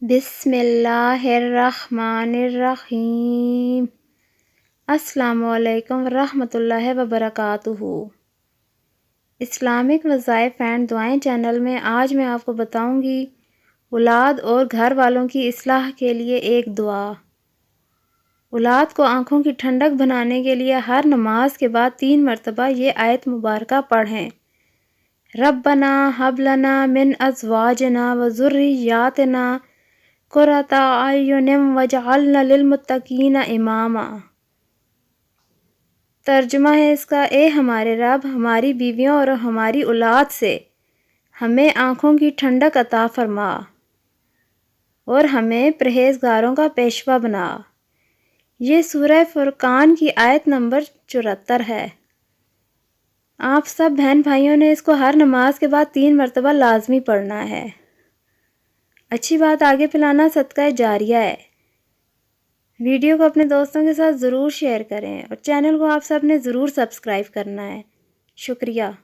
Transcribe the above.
बिस्मिल्लाहिर्रहमानिर्रहीम। अस्सलामु अलैकुम वरहमतुल्लाहि वबरकातुहू। इस्लामिक वज़ाइफ एंड दुआएं चैनल में आज मैं आपको बताऊंगी औलाद और घर वालों की इस्लाह के लिए एक दुआ। औलाद को आँखों की ठंडक बनाने के लिए हर नमाज के बाद 3 मरतबा ये आयत मुबारका पढ़ें। रब्बना हब लना मिन अज़वाजना व ज़ुर्रिय्यातिना क़ुर्रता अयुनिन वजअलना लिलमुत्तक़ीना इमामा। तर्जुमा है इसका, ए हमारे रब, हमारी बीवियों और हमारी औलाद से हमें आँखों की ठंडक अता फरमा और हमें परहेज़गारों का पेशवा बना। ये सूरह फुरकान की आयत नंबर 74 है। आप सब बहन भाइयों ने इसको हर नमाज के बाद 3 मरतबा लाजमी पढ़ना है। अच्छी बात आगे फैलाना सदका जारिया है। वीडियो को अपने दोस्तों के साथ ज़रूर शेयर करें और चैनल को आप सब ने ज़रूर सब्सक्राइब करना है। शुक्रिया।